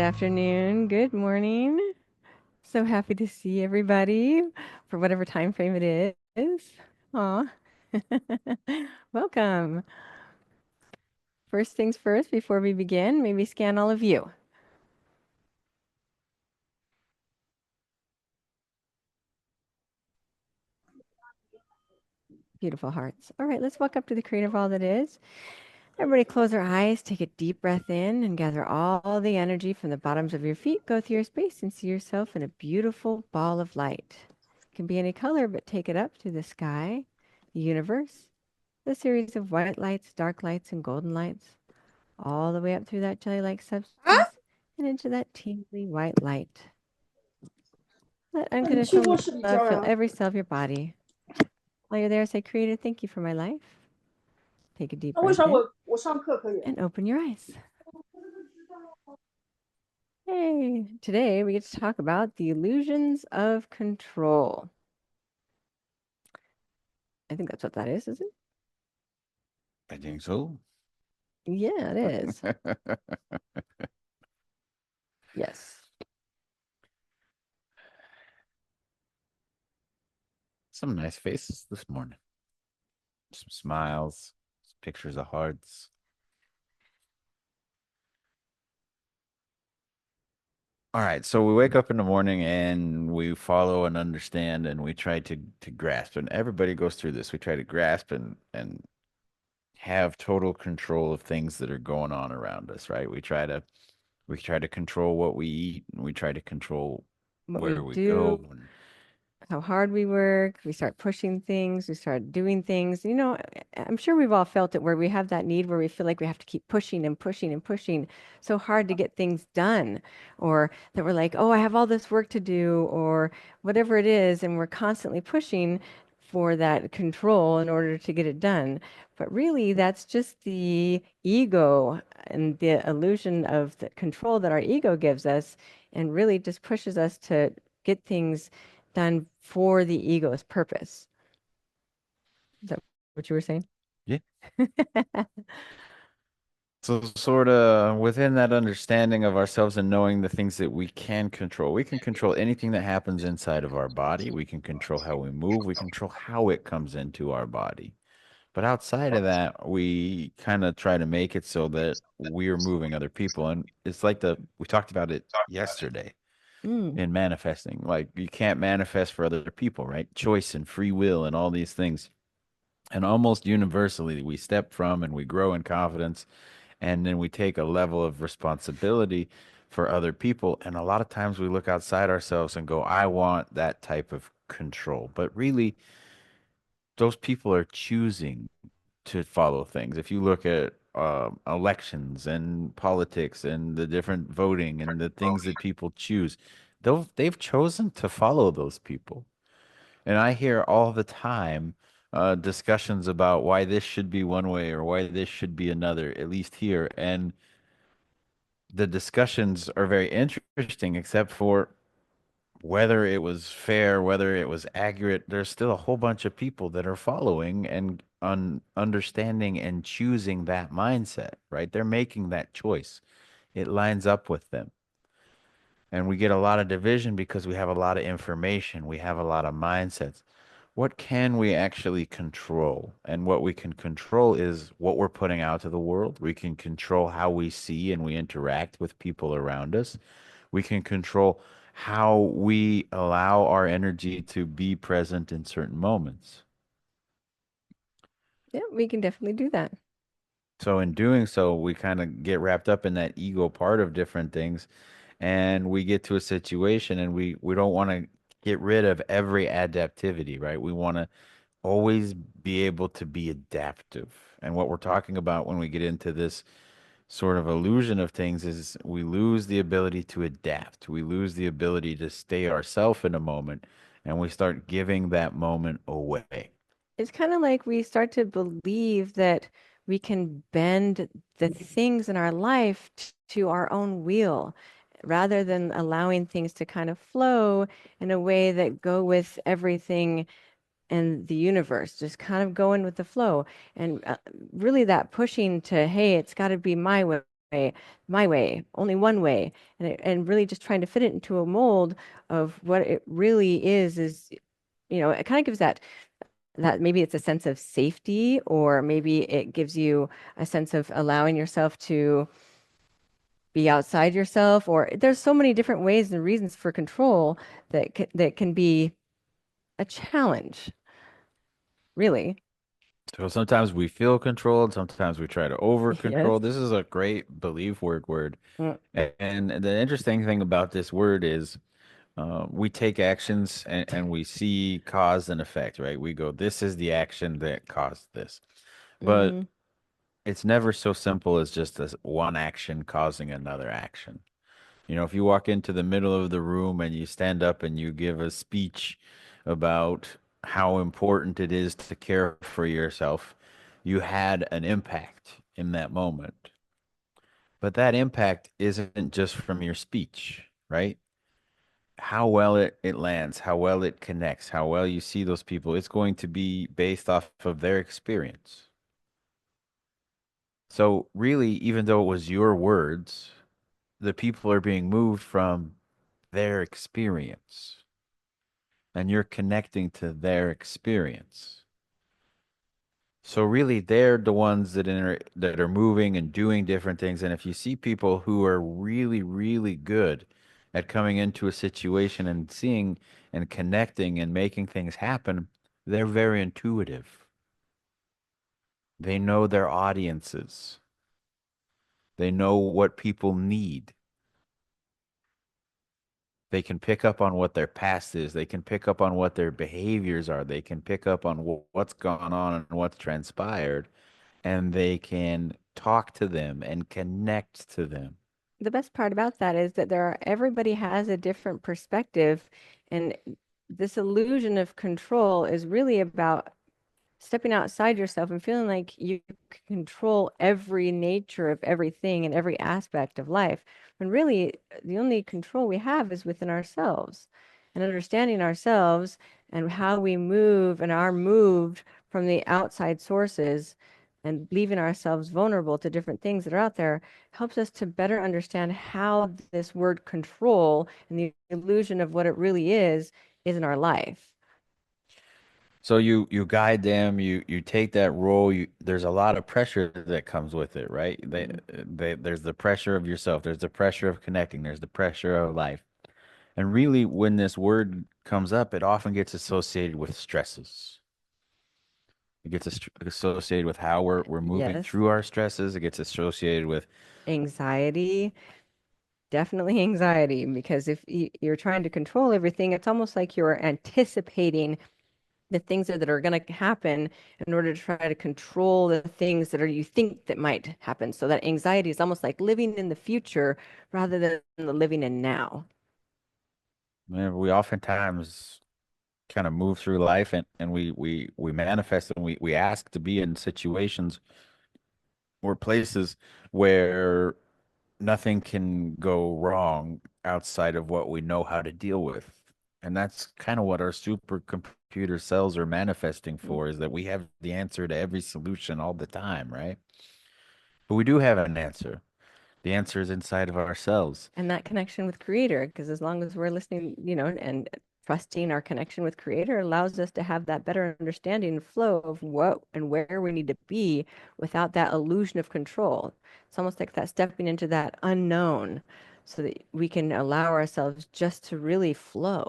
afternoon, good morning. So happy to see everybody for whatever time frame it is. Aw. Welcome. First things first, before we begin, maybe scan all of you. Beautiful hearts. All right, let's walk up to the creator of all that is. Everybody close their eyes, take a deep breath in, and gather all the energy from the bottoms of your feet. Go through your space and see yourself in a beautiful ball of light. It can be any color, but take it up to the sky, the universe, the series of white lights, dark lights, and golden lights, all the way up through that jelly-like substance and into that tingly white light. Let 你去过 unconditional 十里 love 桥 fill 呀？every cell of your body. While you're there, say, Creator, thank you for my life. Take a deep 那为 breath 啥 in 我上课可以？and open your eyes. Hey, today we get to talk about the illusions of control. I think that's what that is, isn't I think so. it? Yeah, it is. Yes. Some nice faces this morning. Some smiles, some pictures of hearts. All right, so we wake up in the morning and we follow and understand and we try to grasp. And everybody goes through this. We try to grasp and have total control of things that are going on around us, right? We try to control what we eat and we try to control What we where we do, go and how hard we work, we start pushing things, we start doing things. I'm sure we've all felt it where we have that need where we feel like we have to keep pushing and pushing and pushing so hard to get things done, or that we're like, oh, I have all this work to do, or whatever it is, and we're constantly pushing for that control in order to get it done. But really, that's just the ego and the illusion of the control that our ego gives us, and really just pushes us to get things done for the ego's purpose. Is that what you were saying? yeah. So, sort of within that understanding of ourselves and knowing the things that we can control anything that happens inside of our body. We can control how we move. We control how it comes into our body. But outside of that, we kind of try to make it so that we're moving other people. And it's like we talked about it yesterday Mm. in manifesting. Like you can't manifest for other people, right? Choice and free will and all these things. And almost universally, we step from and we grow in confidence and then we take a level of responsibility for other people. And a lot of times we look outside ourselves and go, I want that type of control. But really, those people are choosing to follow things. If you look at elections and politics and the different voting and the things that people choose, they've chosen to follow those people. And I hear all the time discussions about why this should be one way or why this should be another, at least here. And the discussions are very interesting, except for whether it was fair, whether it was accurate. There's still a whole bunch of people that are following and understanding and choosing that mindset, right? They're making that choice. It lines up with them. And we get a lot of division because we have a lot of information, we have a lot of mindsets. What can we actually control? And what we can control is what we're putting out to the world. We can control how we see and we interact with people around us. We can control how we allow our energy to be present in certain moments. Yeah, we can definitely do that. So, in doing so, we kind of get wrapped up in that ego part of different things. And we get to a situation and we don't want to get rid of every adaptivity, right? We want to always be able to be adaptive. And what we're talking about when we get into this sort of illusion of things is we lose the ability to adapt. We lose the ability to stay ourselves in a moment and we start giving that moment away. It's kind of like we start to believe that we can bend the things in our life to our own will rather than allowing things to kind of flow in a way that go with everything and the universe, just kind of going with the flow. And really that pushing to, hey, it's got to be my way. way, my way, only one way, and really just trying to fit it into a mold of what it really is, it kind of gives that maybe it's a sense of safety, or maybe it gives you a sense of allowing yourself to be outside yourself, or there's so many different ways and reasons for control that can be a challenge, really. So sometimes we feel controlled, sometimes we try to over Yes. control. This is a great belief word. Mm, And the interesting thing about this word is we take actions and we see cause and effect, right? We go, this is the action that caused this. But mm-hmm. it's never so simple as just this one action causing another action. If you walk into the middle of the room and you stand up and you give a speech about how important it is to care for yourself, you had an impact in that moment. But that impact isn't just from your speech, right? How well it lands, how well it connects, how well you see those people, it's going to be based off of their experience. So, really, even though it was your words, the people are being moved from their experience and you're connecting to their experience. So really they're the ones that are moving and doing different things. And if you see people who are really, really good at coming into a situation and seeing and connecting and making things happen, they're very intuitive. They know their audiences. They know what people need. They can pick up on what their past is. They can pick up on what their behaviors are. They can pick up on what's gone on and what's transpired, and they can talk to them and connect to them. The best part about that is that everybody has a different perspective, and this illusion of control is really about stepping outside yourself and feeling like you can control every nature of everything and every aspect of life. When really the only control we have is within ourselves, and understanding ourselves and how we move and are moved from the outside sources, and leaving ourselves vulnerable to different things that are out there helps us to better understand how this word control and the illusion of what it really is in our life. So you guide them, you take that role. There's a lot of pressure that comes with it, right? Mhm. There's the pressure of yourself, there's the pressure of connecting, there's the pressure of life. And really, when this word comes up, it often gets associated with stresses. It gets associated with how we're moving Yes. through our stresses. It gets associated with Anxiety, definitely anxiety, because if you're trying to control everything, it's almost like you're anticipating the things that are going to happen in order to try to control the things that are you think that might happen. So that anxiety is almost like living in the future rather than the living in now. man, we oftentimes kind of move through life and we manifest and we ask to be in situations or places where nothing can go wrong outside of what we know how to deal with. And that's kind of what our supercomputer cells are manifesting Mm. for, is that we have the answer to every solution all the time, right? But we do have an answer. The answer is inside of ourselves. And that connection with Creator, because as long as we're listening, and trusting our connection with Creator allows us to have that better understanding and flow of what and where we need to be without that illusion of control. It's almost like that stepping into that unknown so that we can allow ourselves just to really flow.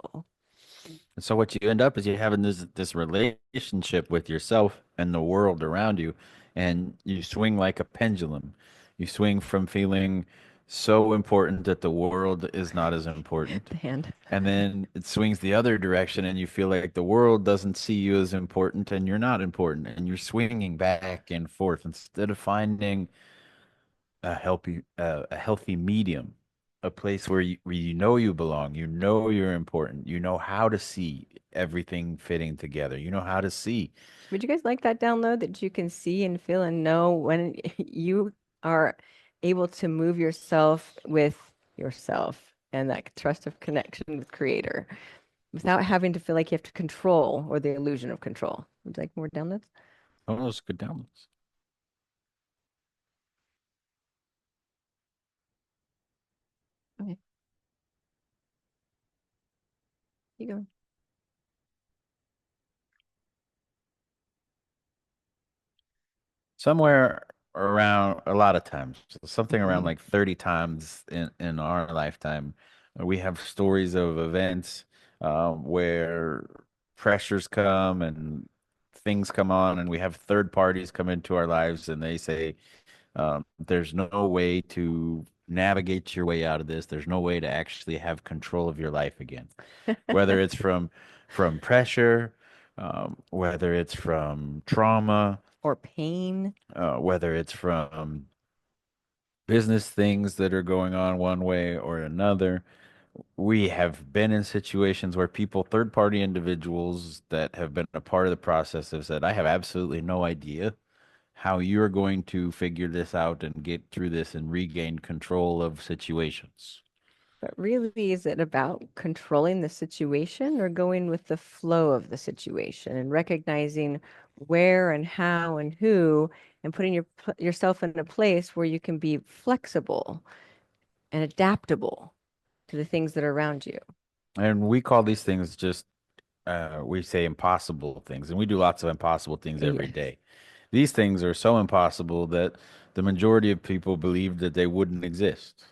And so what you end up is you having this relationship with yourself and the world around you, and you swing like a pendulum. You swing from feeling so important that the world is not as important, The hand. and then it swings the other direction, and you feel like the world doesn't see you as important, and you're not important, and you're swinging back and forth instead of finding a healthy medium, a place where you know you belong, you know you're important, you know how to see everything fitting together, you know how to see. Would you guys like that download that you can see and feel and know when you are able to move yourself with yourself and that trust of connection with Creator without having to feel like you have to control or the illusion of control? Would you like more downloads? All. Oh, those good downloads. Okay, keep going. Somewhere around a lot of times, something around Mhm. like 30 times in our lifetime, we have stories of events where pressures come and things come on, and we have third parties come into our lives and they say, there's no way to navigate your way out of this. There's no way to actually have control of your life again. Whether it's from pressure, whether it's from trauma, Or pain. whether it's from business things that are going on one way or another. We have been in situations where people, third party individuals that have been a part of the process, have said, I have absolutely no idea how you're going to figure this out and get through this and regain control of situations. But really, is it about controlling the situation or going with the flow of the situation and recognizing where and how and who and putting yourself in a place where you can be flexible and adaptable to the things that are around you? And we call these things just, we say impossible things, and we do lots of impossible things every Yes. day. These things are so impossible that the majority of people believe that they wouldn't exist,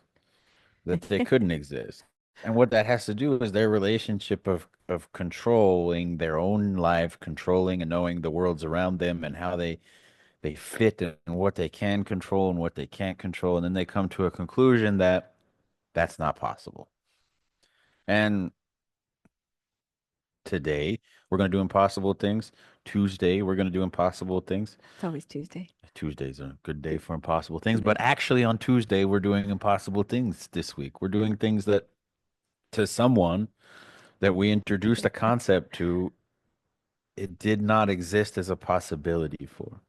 that they couldn't exist. And what that has to do is their relationship of controlling their own life, controlling and knowing the worlds around them and how they fit and what they can control and what they can't control. And then they come to a conclusion that that's not possible. And today we're going to do impossible things. Tuesday we're going to do impossible things. It's always Tuesday. Tuesday's a good day for impossible things, It but is. actually on Tuesday we're doing impossible things this week. We're doing things that to someone that we introduced a concept to, it did not exist as a possibility for,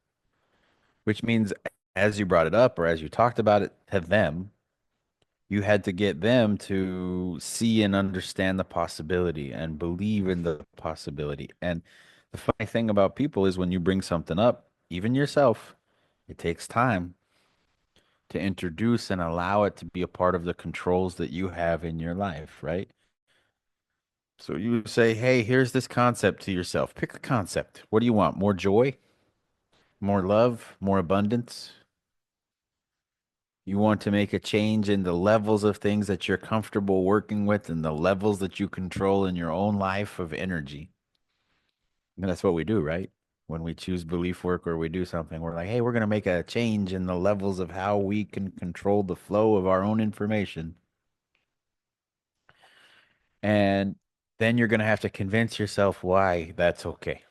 which means as you brought it up or as you talked about it to them, you had to get them to see and understand the possibility and believe in the possibility. And the funny thing about people is when you bring something up, even yourself, it takes time to introduce and allow it to be a part of the controls that you have in your life, right? So you say, hey, here's this concept to yourself. Pick a concept. What do you want? More joy? More love? More abundance? You want to make a change in the levels of things that you're comfortable working with and the levels that you control in your own life of energy. And that's what we do, right? When we choose belief work or we do something, we're like, hey, we're going to make a change in the levels of how we can control the flow of our own information. And then you're going to have to convince yourself why that's okay.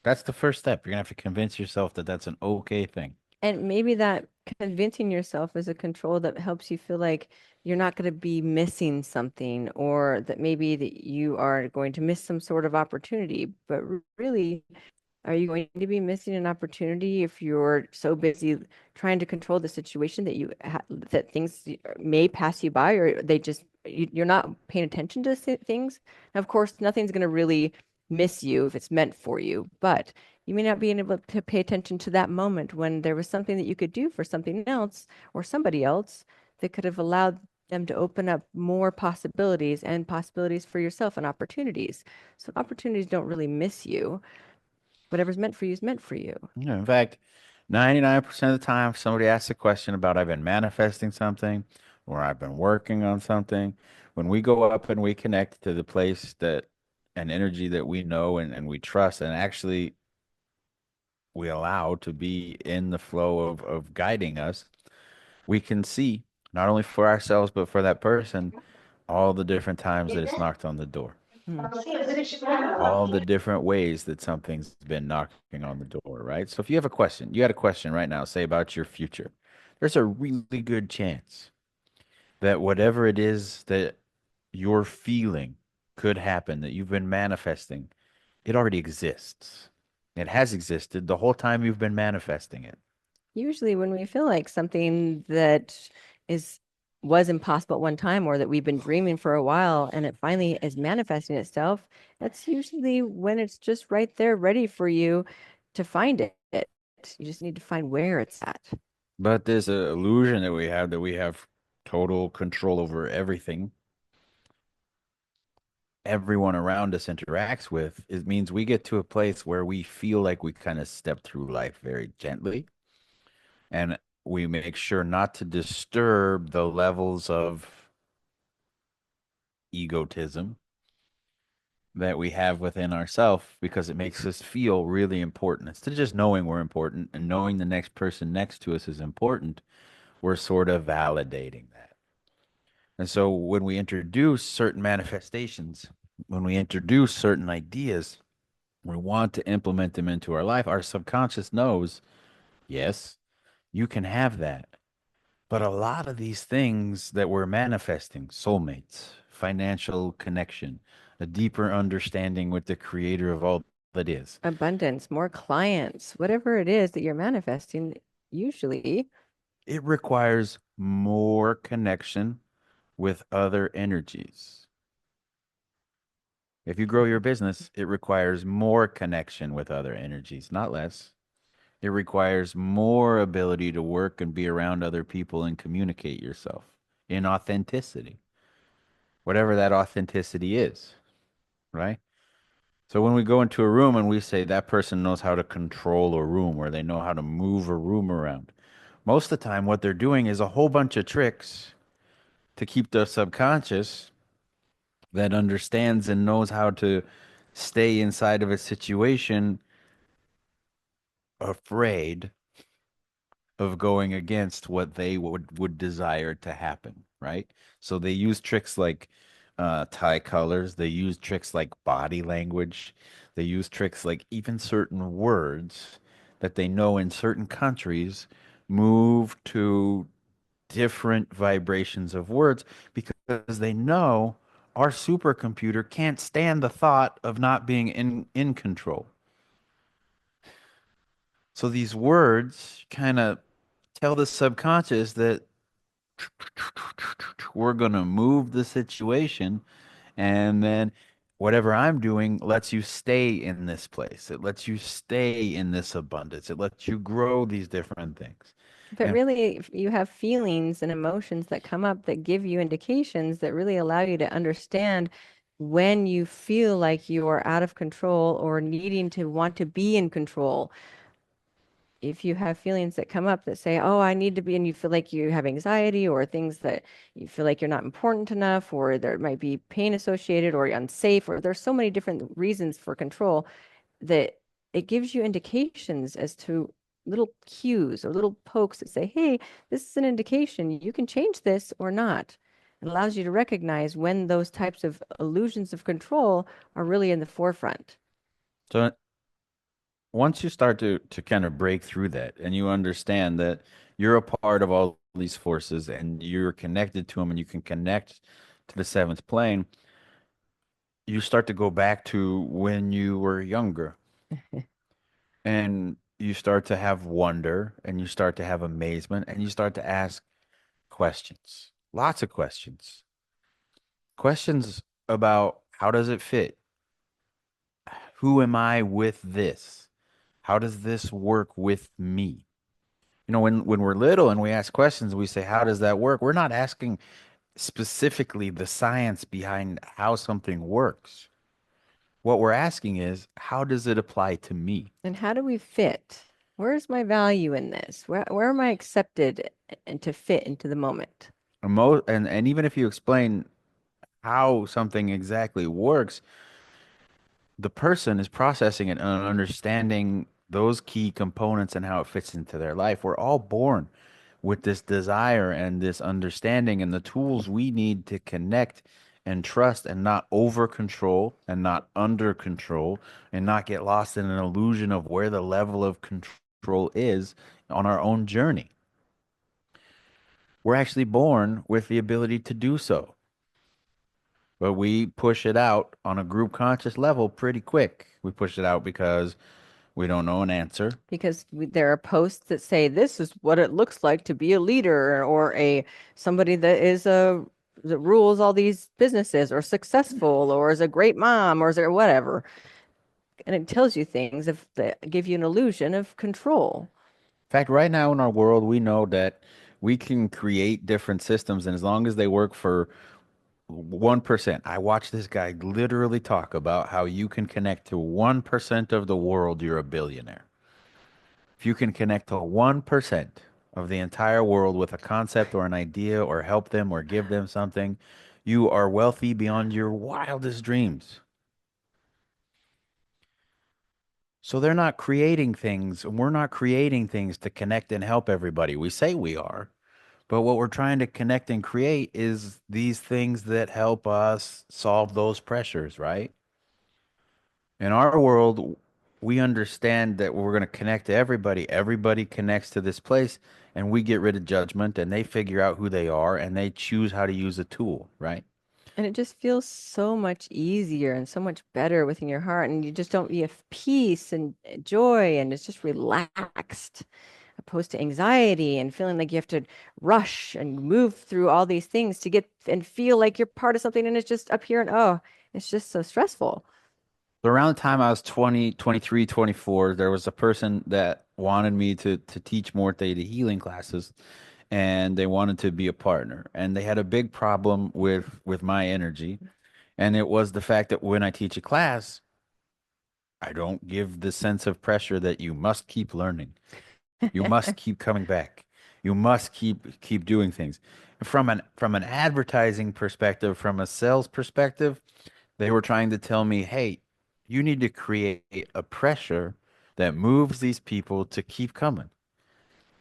That's the first step. You're going to have to convince yourself that that's an okay thing. And maybe that convincing yourself is a control that helps you feel like you're not going to be missing something, or that maybe that you are going to miss some sort of opportunity. But really, are you going to be missing an opportunity if you're so busy trying to control the situation that that things may pass you by, or they just you're not paying attention to things? And of course, nothing's going to really miss you if it's meant for you, but you may not be able to pay attention to that moment when there was something that you could do for something else or somebody else that could have allowed them to open up more possibilities and possibilities for yourself and opportunities. So opportunities don't really miss you. Whatever's meant for you is meant for you. Yeah, in fact, 99% of the time, if somebody asks a question about I've been manifesting something or I've been working on something, when we go up and we connect to the place that an energy that we know and we trust and actually we allow to be in the flow of guiding us, we can see not only for ourselves, but for that person, all the different times that it's knocked on the door, Mm. all the different ways that something's been knocking on the door, right? So if you have a question, you had a question right now, say about your future, there's a really good chance that whatever it is that you're feeling could happen, that you've been manifesting, it already exists. It has existed the whole time you've been manifesting it. Usually when we feel like something that is was impossible at one time or that we've been dreaming for a while and it finally is manifesting itself, that's usually when it's just right there ready for you to find it. You just need to find where it's at. But there's an illusion that we have total control over everything everyone around us interacts with, it means we get to a place where we feel like we kind of step through life very gently, and we make sure not to disturb the levels of egotism that we have within ourselves, because it makes us feel really important. Instead of just knowing we're important and knowing the next person next to us is important, we're sort of validating that. And so when we introduce certain manifestations, when we introduce certain ideas, we want to implement them into our life, our subconscious knows, yes, you can have that. But a lot of these things that we're manifesting, soulmates, financial connection, a deeper understanding with the creator of all that is, Abundance, more clients, whatever it is that you're manifesting, usually. it requires more connection with other energies. If you grow your business, it requires more connection with other energies, not less. It requires more ability to work and be around other people and communicate yourself in authenticity, whatever that authenticity is, right? So when we go into a room and we say that person knows how to control a room, or they know how to move a room around, most of the time what they're doing is a whole bunch of tricks to keep the subconscious that understands and knows how to stay inside of a situation afraid of going against what they would desire to happen, right? So they use tricks like tie colors, they use tricks like body language, they use tricks like even certain words that they know in certain countries move to different vibrations of words, because they know our supercomputer can't stand the thought of not being in control. So these words kind of tell the subconscious that we're going to move the situation, and then whatever I'm doing lets you stay in this place. It lets you stay in this abundance. It lets you grow these different things. But And really, if you have feelings and emotions that come up that give you indications that really allow you to understand when you feel like you are out of control or needing to want to be in control. If you have feelings that come up that say, oh, I need to be, and you feel like you have anxiety or things that you feel like you're not important enough, or there might be pain associated or unsafe, or there's so many different reasons for control, that it gives you indications as to little cues or little pokes that say, hey, this is an indication you can change this or not. It allows you to recognize when those types of illusions of control are really in the forefront. so once you start to kind of break through that, and you understand that you're a part of all these forces and you're connected to them, and you can connect to the seventh plane, you start to go back to when you were younger, and you start to have wonder, and you start to have amazement, and you start to ask questions, lots of questions, questions about how does it fit? Who am I with this? How does this work with me? You know, when we're little and we ask questions, we say, how does that work? We're not asking specifically the science behind how something works. What we're asking is, how does it apply to me? And how do we fit? Where's my value in this? Where am I accepted and to fit into the moment? And even if you explain how something exactly works, the person is processing it and understanding those key components and how it fits into their life. We're all born with this desire and this understanding and the tools we need to connect and trust, and not over control and not under control, and not get lost in an illusion of where the level of control is on our own journey. We're actually born with the ability to do so, but we push it out on a group conscious level pretty quick. We push it out because we don't know an answer. Because there are posts that say this is what it looks like to be a leader or a somebody that is a that rules all these businesses or successful or is a great mom or is there whatever. And it tells you things that give you an illusion of control. In fact, right now in our world, we know that We can create different systems, and as long as they work for 1%. I watched this guy literally talk about how you can connect to 1% of the world, you're a billionaire. If you can connect to 1% of the entire world with a concept or an idea or help them or give them something, you are wealthy beyond your wildest dreams. So they're not creating things, and we're not creating things to connect and help everybody. We say we are, but what we're trying to connect and create is these things that help us solve those pressures, right? In our world, we understand that we're going to connect to everybody. Everybody connects to this place, and we get rid of judgment, and they figure out who they are, and they choose how to use a tool, right? And it just feels so much easier and so much better within your heart. And you have peace and joy, and it's just relaxed, opposed to anxiety and feeling like you have to rush and move through all these things to get and feel like you're part of something. And it's just up here and oh, it's just so stressful. So around the time I was 20, 23, 24, there was a person that wanted me to teach more theta healing classes, and they wanted to be a partner. And they had a big problem with my energy. And it was the fact that when I teach a class, I don't give the sense of pressure that you must keep learning. You must keep coming back. You must keep doing things. From an advertising perspective, from a sales perspective, they were trying to tell me, "Hey, you need to create a pressure that moves these people to keep coming."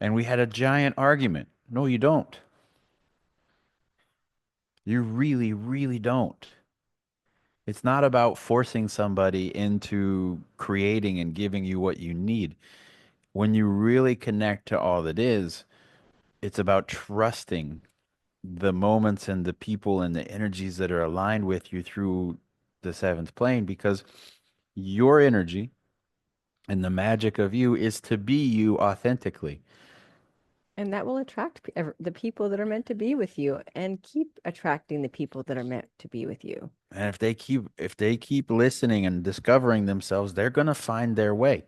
And we had a giant argument. No, you don't. You really, really don't. It's not about forcing somebody into creating and giving you what you need. When you really connect to all that is, it's about trusting the moments and the people and the energies that are aligned with you through the seventh plane, because your energy and the magic of you is to be you authentically. And that will attract the people that are meant to be with you and keep attracting the people that are meant to be with you. And if they keep listening and discovering themselves, they're going to find their way.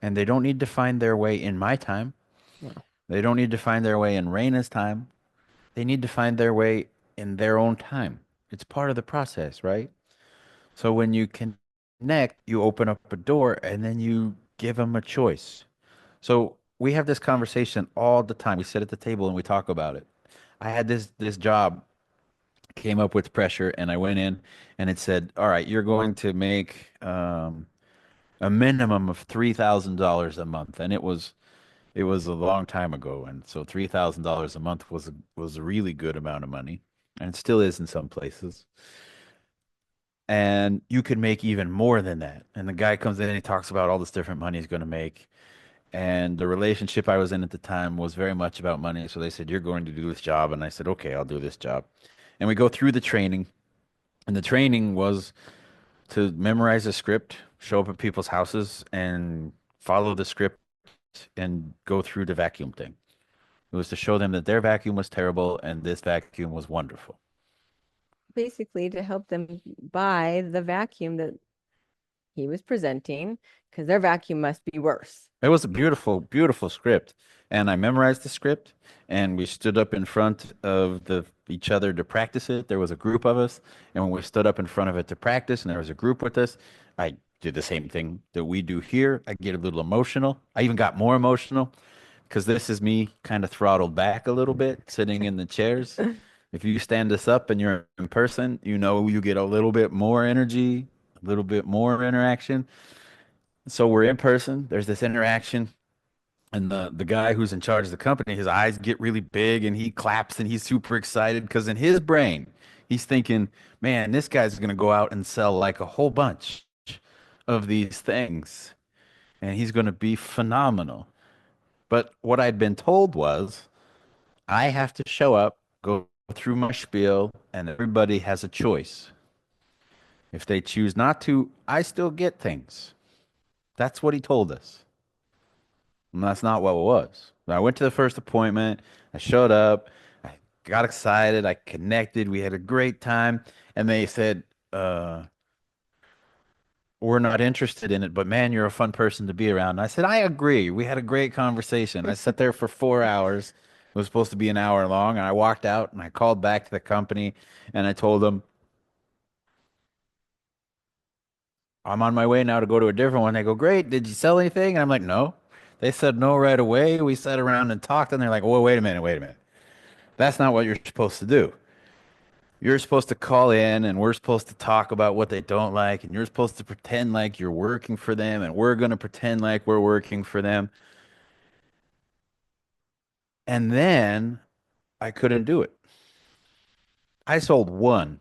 And they don't need to find their way in my time. No. They don't need to find their way in Raina's time. They need to find their way in their own time. It's part of the process, right? So when you connect, you open up a door and then you give them a choice. So we have this conversation all the time. We sit at the table and we talk about it. I had this job, came up with pressure, and I went in and it said, "All right, you're going to make a minimum of $3,000 a month." And it was a long time ago, and so $3,000 a month was a really good amount of money, and it still is in some places. And you could make even more than that. And the guy comes in and he talks about all this different money he's going to make. And the relationship I was in at the time was very much about money. So they said, "You're going to do this job." And I said, "Okay, I'll do this job." And we go through the training. And the training was to memorize a script, show up at people's houses, and follow the script and go through the vacuum thing. It was to show them that their vacuum was terrible and this vacuum was wonderful. Basically, to help them buy the vacuum that he was presenting, because their vacuum must be worse. It was a beautiful, beautiful script. And I memorized the script, and we stood up in front of the each other to practice it. There was a group of us, and when we stood up in front of it to practice, and there was a group with us, I did the same thing that we do here. I get a little emotional. I even got more emotional because this is me kind of throttled back a little bit, sitting in the chairs. If you stand us up and you're in person, you get a little bit more energy, a little bit more interaction. So we're in person. There's this interaction, and the guy who's in charge of the company, his eyes get really big, and he claps, and he's super excited because in his brain, he's thinking, "Man, this guy's gonna go out and sell like a whole bunch of these things, and he's gonna be phenomenal." But what I'd been told was, I have to show up, go through my spiel, and everybody has a choice. If they choose not to, I still get things. That's what he told us. And that's not what it was. I went to the first appointment. I showed up. I got excited. I connected. We had a great time. And they said, "We're not interested in it, but man, you're a fun person to be around." And I said, "I agree. We had a great conversation." I sat there for 4 hours. It was supposed to be an hour long, and I walked out and I called back to the company and I told them, I'm on my way now to go to a different one. They go, great. Did you sell anything? And I'm like, no. They said no right away. We sat around and talked, and they're like, well, wait a minute, wait a minute. That's not what you're supposed to do. You're supposed to call in, and we're supposed to talk about what they don't like, and you're supposed to pretend like you're working for them, and we're going to pretend like we're working for them. And then I couldn't do it. I sold one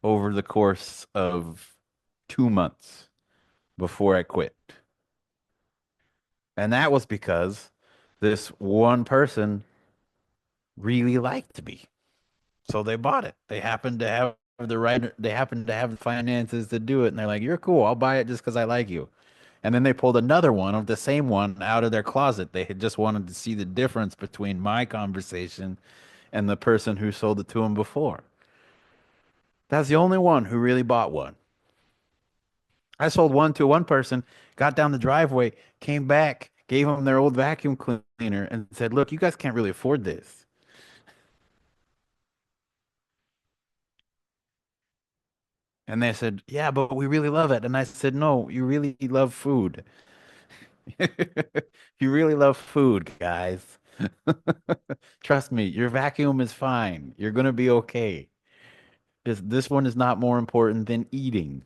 over the course of 2 months before I quit. And that was because this one person really liked me. So they bought it. They happened to have the right, they happened to have the finances to do it. And they're like, you're cool. I'll buy it just because I like you. And then they pulled another one of the same one out of their closet. They had just wanted to see the difference between my conversation and the person who sold it to them before. That's the only one who really bought one. I sold one to one person, got down the driveway, came back, gave them their old vacuum cleaner, and said, look, you guys can't really afford this. And they said, yeah, but we really love it. And I said, no, you really love food. You really love food, guys. Trust me, your vacuum is fine. You're gonna be okay. This one is not more important than eating.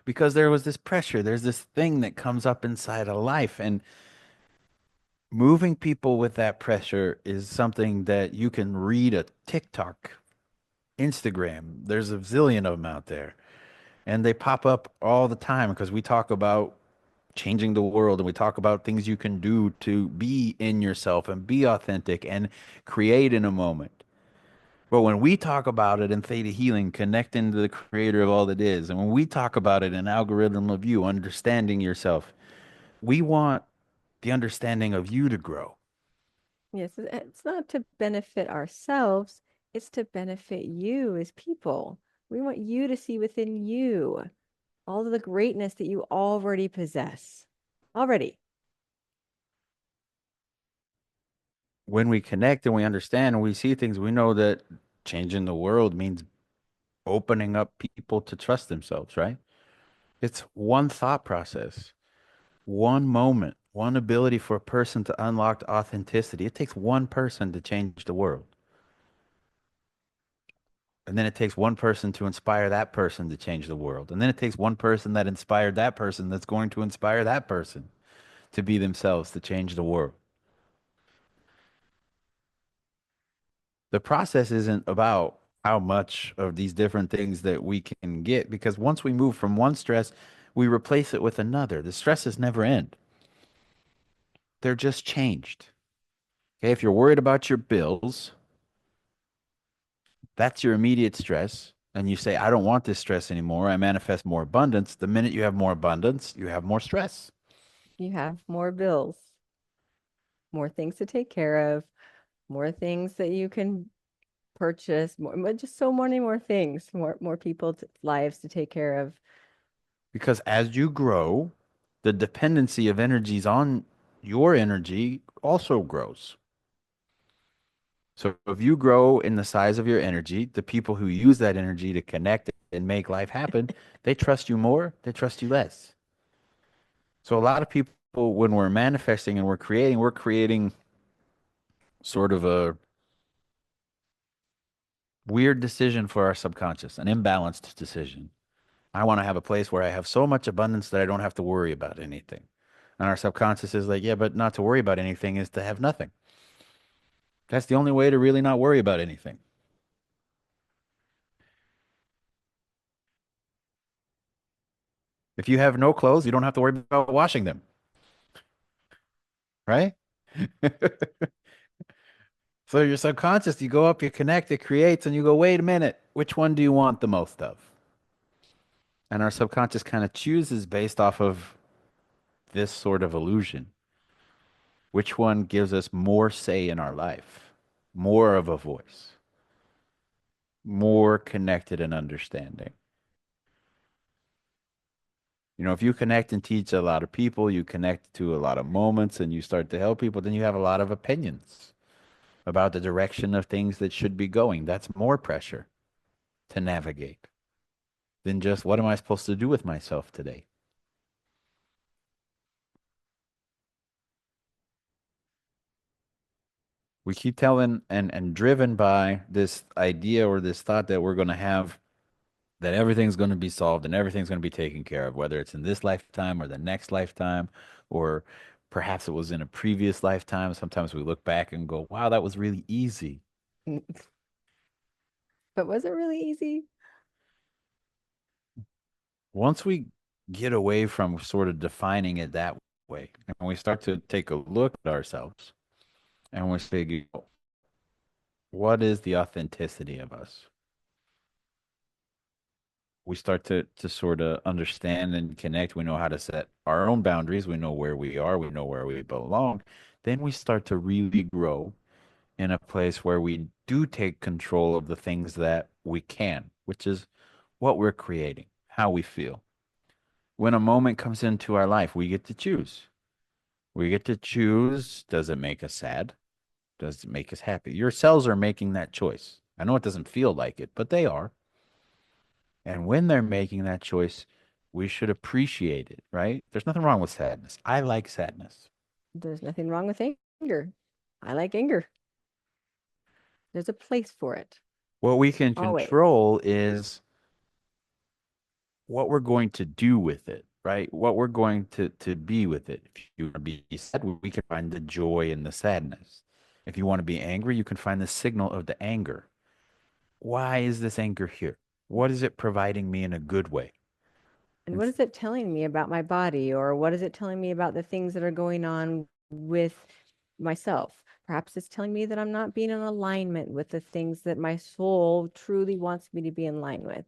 Because there was this pressure, there's this thing that comes up inside of life, and moving people with that pressure is something that you can read a TikTok, Instagram. There's a zillion of them out there, and they pop up all the time because we talk about changing the world and we talk about things you can do to be in yourself and be authentic and create in a moment. But when we talk about it in Theta Healing, connecting to the creator of all that is, and when we talk about it in Algorithm of You, understanding yourself, we want the understanding of you to grow. Yes, it's not to benefit ourselves, it's to benefit you as people. We want you to see within you all of the greatness that you already possess. Already. When we connect and we understand and we see things, we know that changing the world means opening up people to trust themselves, right? It's one thought process, one moment, one ability for a person to unlock authenticity. It takes one person to change the world. And then it takes one person to inspire that person to change the world. And then it takes one person that inspired that person that's going to inspire that person to be themselves to change the world. The process isn't about how much of these different things that we can get because once we move from one stress, we replace it with another. The stresses never end. They're just changed. Okay, if you're worried about your bills, that's your immediate stress. And you say, I don't want this stress anymore. I manifest more abundance. The minute you have more abundance, you have more stress. You have more bills, more things to take care of, more things that you can purchase, just so many more things, more people's lives to take care of. Because as you grow, the dependency of energies on your energy also grows. So if you grow in the size of your energy, the people who use that energy to connect and make life happen, they trust you more, they trust you less. So a lot of people, when we're manifesting and we're creating sort of a weird decision for our subconscious, an imbalanced decision. I want to have a place where I have so much abundance that I don't have to worry about anything. And our subconscious is like, yeah, but not to worry about anything is to have nothing. That's the only way to really not worry about anything. If you have no clothes, you don't have to worry about washing them, right? So your subconscious, you go up, you connect, it creates, and you go, wait a minute, which one do you want the most of? And our subconscious kind of chooses based off of this sort of illusion. Which one gives us more say in our life, more of a voice, more connected and understanding? If you connect and teach a lot of people, you connect to a lot of moments and you start to help people, then you have a lot of opinions about the direction of things that should be going. That's more pressure to navigate than just what am I supposed to do with myself today? We keep telling and driven by this idea or this thought that we're going to have that everything's going to be solved and everything's going to be taken care of, whether it's in this lifetime or the next lifetime, or perhaps it was in a previous lifetime. Sometimes we look back and go, wow, that was really easy. But was it really easy? Once we get away from sort of defining it that way, and we start to take a look at ourselves and we say, what is the authenticity of us? We start to sort of understand and connect. We know how to set our own boundaries. We know where we are. We know where we belong. Then we start to really grow in a place where we do take control of the things that we can, which is what we're creating, how we feel. When a moment comes into our life, we get to choose. We get to choose. Does it make us sad? Does it make us happy? Your cells are making that choice. I know it doesn't feel like it, but they are. And when they're making that choice, we should appreciate it, right? There's nothing wrong with sadness. I like sadness. There's nothing wrong with anger. I like anger. There's a place for it, What we can always. control is what we're going to do with it, right? What we're going to be with it. If you want to be sad, we can find the joy in the sadness. If you want to be angry, you can find the signal of the anger. Why is this anger here? What is it providing me in a good way? And what It's is it telling me about my body, or what is it telling me about the things that are going on with myself? Perhaps it's telling me that I'm not being in alignment with the things that my soul truly wants me to be in line with.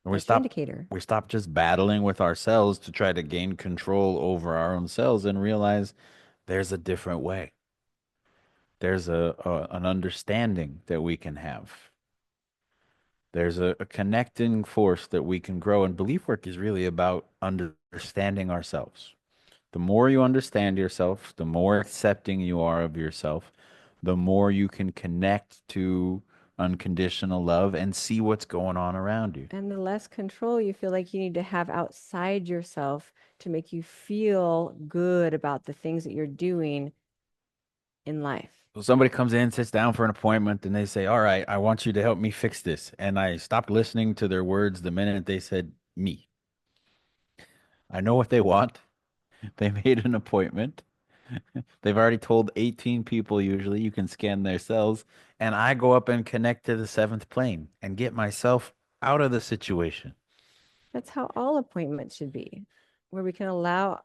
we That's your stop indicator. we stop just battling with ourselves to try to gain control over our own selves and realize there's a different way. There's an understanding that we can have. There's a connecting force that we can grow. And belief work is really about understanding ourselves. The more you understand yourself, the more accepting you are of yourself, the more you can connect to unconditional love and see what's going on around you. And the less control you feel like you need to have outside yourself to make you feel good about the things that you're doing in life. So somebody comes in, sits down for an appointment, and they say, all right, I want you to help me fix this. And I stopped listening to their words the minute they said me. I know what they want. They made an appointment. They've already told 18 people usually you can scan their cells. And I go up and connect to the seventh plane and get myself out of the situation. That's how all appointments should be, where we can allow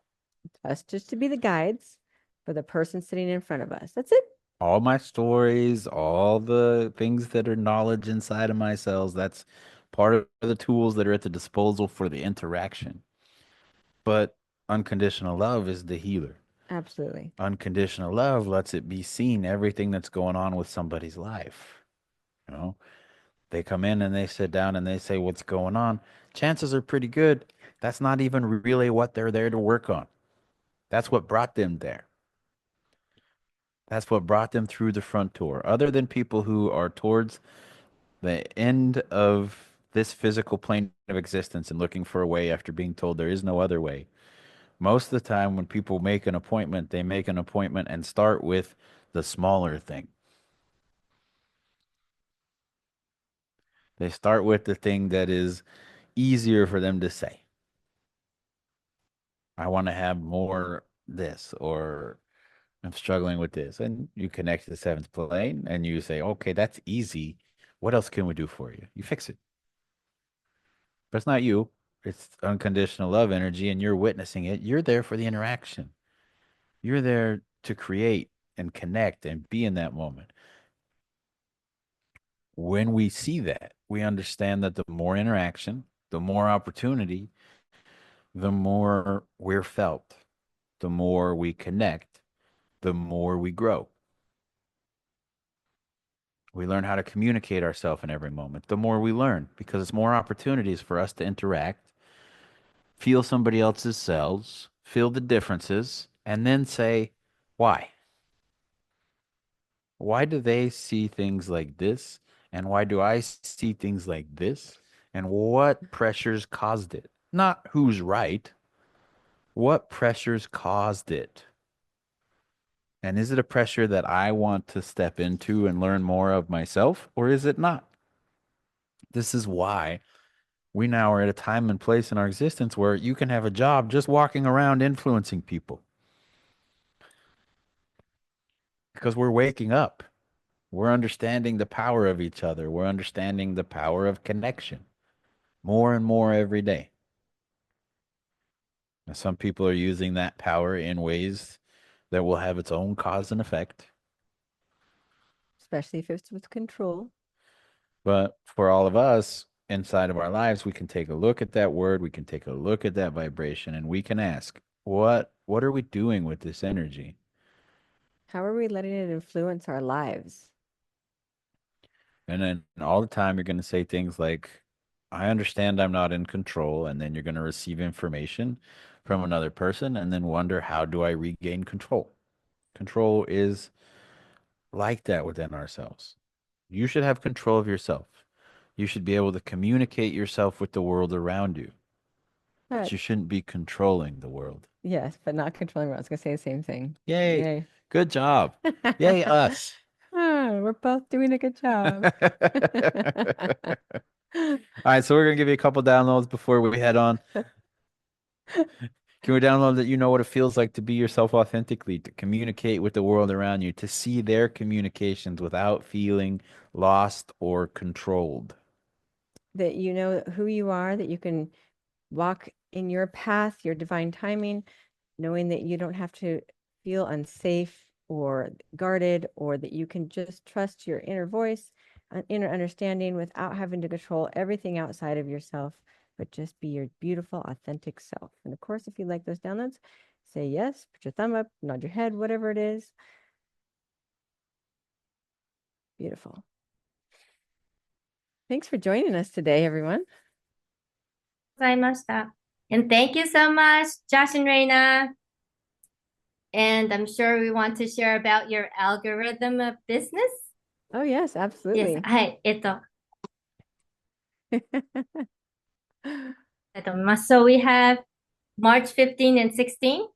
us just to be the guides for the person sitting in front of us. That's it. All my stories, all the things that are knowledge inside of my cells, that's part of the tools that are at the disposal for the interaction. But unconditional love is the healer. Absolutely. Unconditional love lets it be seen everything that's going on with somebody's life. You know, they come in and they sit down and they say, what's going on? Chances are pretty good. That's not even really what they're there to work on. That's what brought them there. That's what brought them through the front door. Other than people who are towards the end of this physical plane of existence and looking for a way after being told there is no other way. Most of the time, when people make an appointment, they make an appointment and start with the smaller thing. They start with the thing that is easier for them to say. I want to have more this, or I'm struggling with this. And you connect to the seventh plane and you say, okay, that's easy. What else can we do for you? You fix it. But it's not you. It's unconditional love energy, and you're witnessing it. You're there for the interaction. You're there to create and connect and be in that moment. When we see that, we understand that the more interaction, the more opportunity, the more we're felt, the more we connect, the more we grow. We learn how to communicate ourselves in every moment. The more we learn, because it's more opportunities for us to interact, feel somebody else's cells, feel the differences, and then say, why? Why do they see things like this? And why do I see things like this? And what pressures caused it? Not who's right, what pressures caused it? And is it a pressure that I want to step into and learn more of myself, or is it not? This is why we now are at a time and place in our existence where you can have a job just walking around influencing people because we're waking up. We're understanding the power of each other. We're understanding the power of connection more and more every day. And some people are using that power in ways that will have its own cause and effect. Especially if it's with control. But for all of us inside of our lives, we can take a look at that word, we can take a look at that vibration, and we can ask, what are we doing with this energy? How are we letting it influence our lives? And then all the time you're going to say things like, I understand I'm not in control. And then you're going to receive information from another person and then wonder, how do I regain control? Control is like that within ourselves. You should have control of yourself. You should be able to communicate yourself with the world around you, but But you shouldn't be controlling the world. yes, but not controlling. I was going to say the same thing. Yay. Yay. Good job. Yay, us. Ah, we're both doing a good job. All right, so we're gonna give you a couple downloads before we head on. Can we download that you know what it feels like to be yourself authentically, to communicate with the world around you, to see their communications without feeling lost or controlled? That you know who you are, that you can walk in your path, your divine timing, knowing that you don't have to feel unsafe or guarded, or that you can just trust your inner voice, an inner understanding without having to control everything outside of yourself, but just be your beautiful, authentic self. And of course, if you like those downloads, say yes, put your thumb up, nod your head, whatever it is. Beautiful. Thanks for joining us today, everyone. ございました。And thank you so much, Josh and Reina. And I'm sure we want to share about your algorithm of business. Oh, yes, Yes. absolutely. はい。So we have March 15 and 16.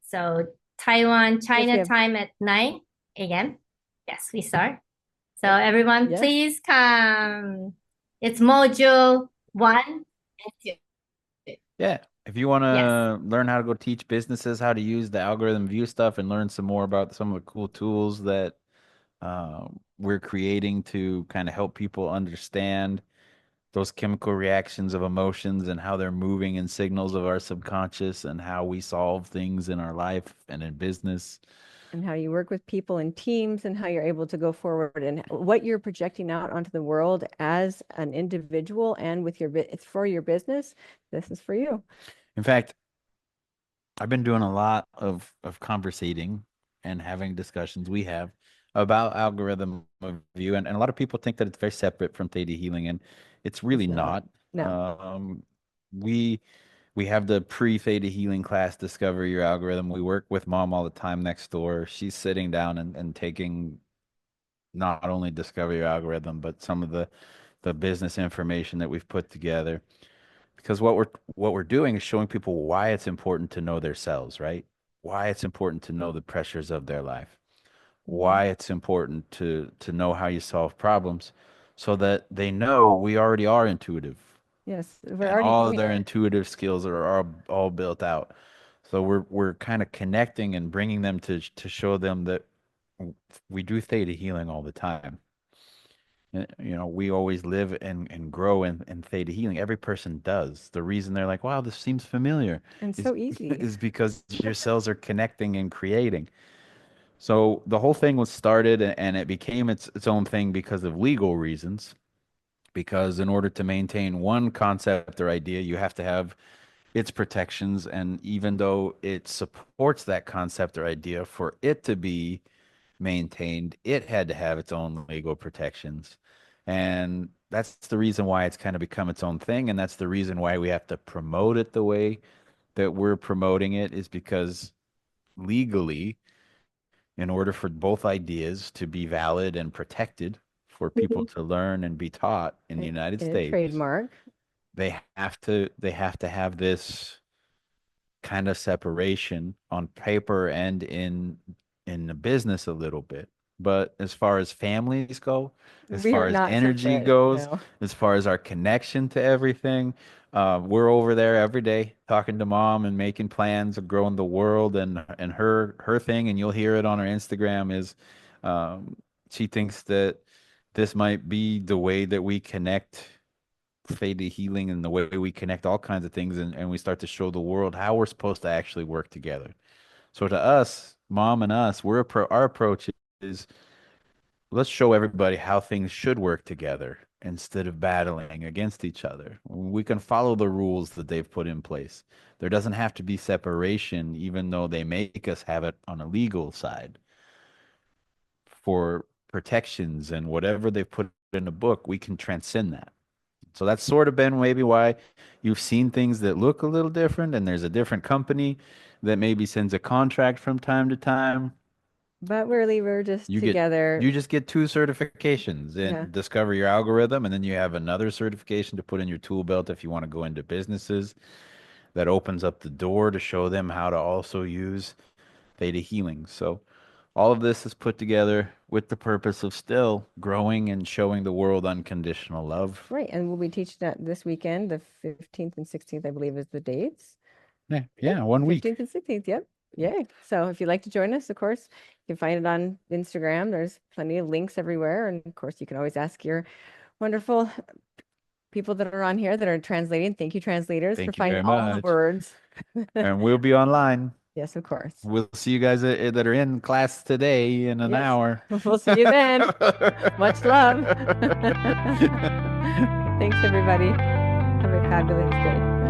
So Taiwan, China have- time at 9 a.m. Yes, we start. So everyone, Yes. please come. It's module 1 and 2. Yeah. If you want Yes. to learn how to go teach businesses how to use the algorithm view stuff and learn some more about some of the cool tools that we're creating to kind of help people understand those chemical reactions of emotions and how they're moving in signals of our subconscious and how we solve things in our life and in business. And how you work with people in teams and how you're able to go forward and what you're projecting out onto the world as an individual and with your it's for your business. This is for you. In fact, I've been doing a lot of conversating and having discussions we have about algorithm review, and a lot of people think that it's very separate from theta healing, and it's really It's not. not. No. We have the pre-theta healing class, Discover Your Algorithm. We work with mom all the time next door. She's sitting down and taking not only Discover Your Algorithm, but some of the business information that we've put together. Because what we're doing is showing people why it's important to know their cells, right? Why it's important to know the pressures of their life. Why it's important to know how you solve problems so that they know we already are intuitive. Yes, we're And already all of doing their it. intuitive skills are all built out. So we're kind of connecting and bringing them to show them that we do theta healing all the time. You know, we always live and grow in theta healing. Every person does. The reason they're like, wow, this seems familiar And is, so easy. is because your cells are connecting and creating. So the whole thing was started and it became its own thing because of legal reasons. Because in order to maintain one concept or idea, you have to have its protections. And even though it supports that concept or idea, for it to be maintained, it had to have its own legal protections. And that's the reason why it's kind of become its own thing. And that's the reason why we have to promote it the way that we're promoting it, is because legally, in order for both ideas to be valid and protected for people to learn and be taught in the United In a States, trademark. they have to have this kind of separation on paper and in the business a little bit. But as far as families go, as We far are as not energy separate. goes, No. as far as our connection to everything, we're over there every day talking to mom and making plans of growing the world. And her thing, and you'll hear it on her Instagram, is um, she thinks that this might be the way that we connect Theta healing and the way we connect all kinds of things, and we start to show the world how we're supposed to actually work together. So to us, mom and us, our approach is, let's show everybody how things should work together instead of battling against each other. We can follow the rules that they've put in place. There doesn't have to be separation, even though they make us have it on a legal side for protections and whatever they've put in the book. We can transcend that. So that's sort of been maybe why you've seen things that look a little different, and there's a different company that maybe sends a contract from time to time. But really, we're just You get together. you just get two certifications Yeah. and discover your algorithm, and then you have another certification to put in your tool belt if you want to go into businesses. That opens up the door to show them how to also use theta healing. So all of this is put together with the purpose of still growing and showing the world unconditional love. Right. And we'll be teaching that this weekend. The 15th and 16th, I believe, is the dates. Yeah, yeah, 1 week. 15th and 16th. Yep. Yay. So if you'd like to join us, of course, you can find it on Instagram. There's plenty of links everywhere. And of course, you can always ask your wonderful people that are on here that are translating. Thank you, translators, for Thank you finding very all the much. words. And we'll be online. Yes, of course. We'll see you guys that are in class today in an Yes. hour. We'll see you then. Much love. Thanks, everybody. Have a fabulous day.